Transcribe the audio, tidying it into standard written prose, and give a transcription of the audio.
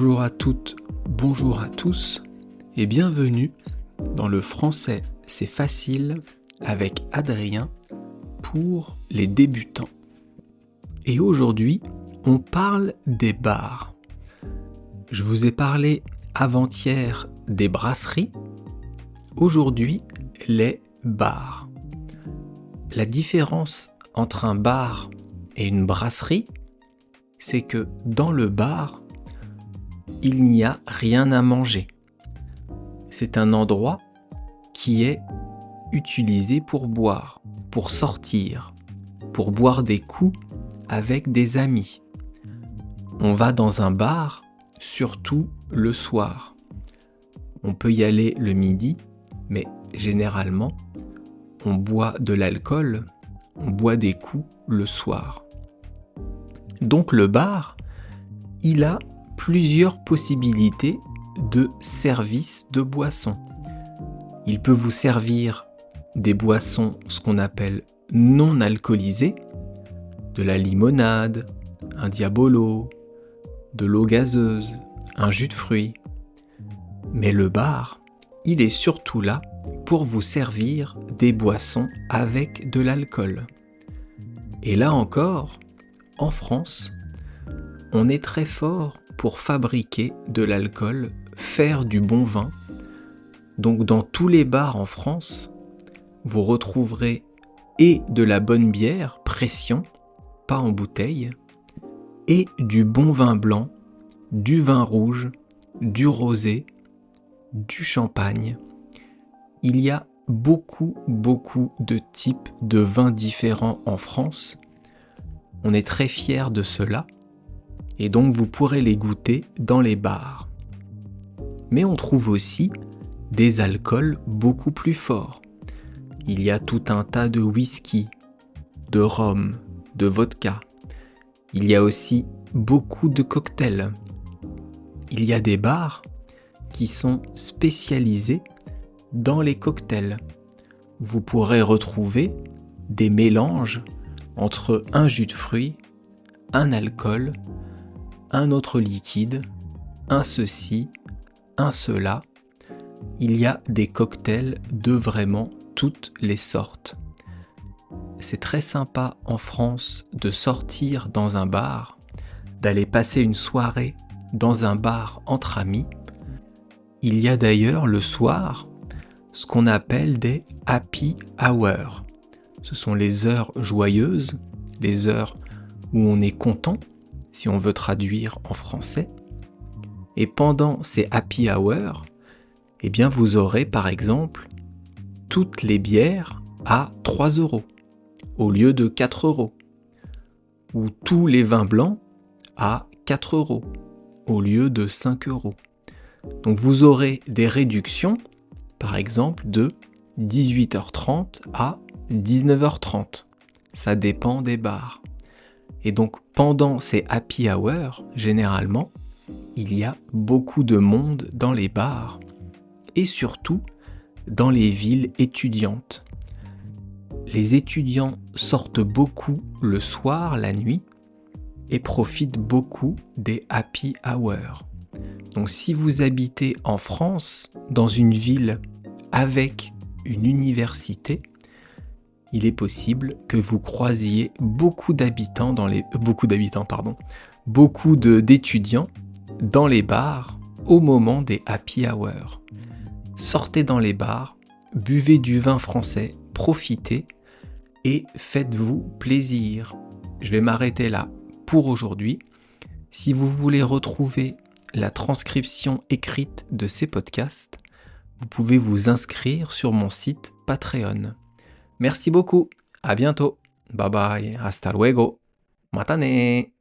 Bonjour à toutes, bonjour à tous et bienvenue dans le français c'est facile avec Adrien pour les débutants. Et aujourd'hui, on parle des bars. Je vous ai parlé avant-hier des brasseries, aujourd'hui les bars. La différence entre un bar et une brasserie, c'est que dans le bar, il n'y a rien à manger. C'est un endroit qui est utilisé pour boire, pour sortir, pour boire des coups avec des amis. On va dans un bar, surtout le soir. On peut y aller le midi, mais généralement, on boit de l'alcool, on boit des coups le soir. Donc le bar, il a plusieurs possibilités de service de boissons. Il peut vous servir des boissons, ce qu'on appelle non alcoolisées, de la limonade, un diabolo, de l'eau gazeuse, un jus de fruits. Mais le bar, il est surtout là pour vous servir des boissons avec de l'alcool. Et là encore, en France, on est très fort pour fabriquer de l'alcool, faire du bon vin. Donc dans tous les bars en France, vous retrouverez et de la bonne bière, pression, pas en bouteille, et du bon vin blanc, du vin rouge, du rosé, du champagne. Il y a beaucoup de types de vins différents en France. On est très fiers de cela. Et donc vous pourrez les goûter dans les bars. Mais on trouve aussi des alcools beaucoup plus forts. Il y a tout un tas de whisky, de rhum, de vodka. Il y a aussi beaucoup de cocktails. Il y a des bars qui sont spécialisés dans les cocktails. Vous pourrez retrouver des mélanges entre un jus de fruits, un alcool, un autre liquide, un ceci, un cela. Il y a des cocktails de vraiment toutes les sortes. C'est très sympa en France de sortir dans un bar, d'aller passer une soirée dans un bar entre amis. Il y a d'ailleurs le soir ce qu'on appelle des happy hours. Ce sont les heures joyeuses, les heures où on est content, si on veut traduire en français. Et pendant ces happy hours, eh bien vous aurez par exemple toutes les bières à 3 € au lieu de 4 € ou tous les vins blancs à 4 € au lieu de 5 €. Donc vous aurez des réductions par exemple de 18h30 à 19h30. Ça dépend des bars. Et donc pendant ces happy hours, généralement, il y a beaucoup de monde dans les bars et surtout dans les villes étudiantes. Les étudiants sortent beaucoup le soir, la nuit et profitent beaucoup des happy hours. Donc si vous habitez en France, dans une ville avec une université, il est possible que vous croisiez beaucoup d'étudiants dans les bars au moment des happy hours. Sortez dans les bars, buvez du vin français, profitez et faites-vous plaisir. Je vais m'arrêter là pour aujourd'hui. Si vous voulez retrouver la transcription écrite de ces podcasts, vous pouvez vous inscrire sur mon site Patreon. Merci beaucoup, à bientôt, bye bye, hasta luego, matane.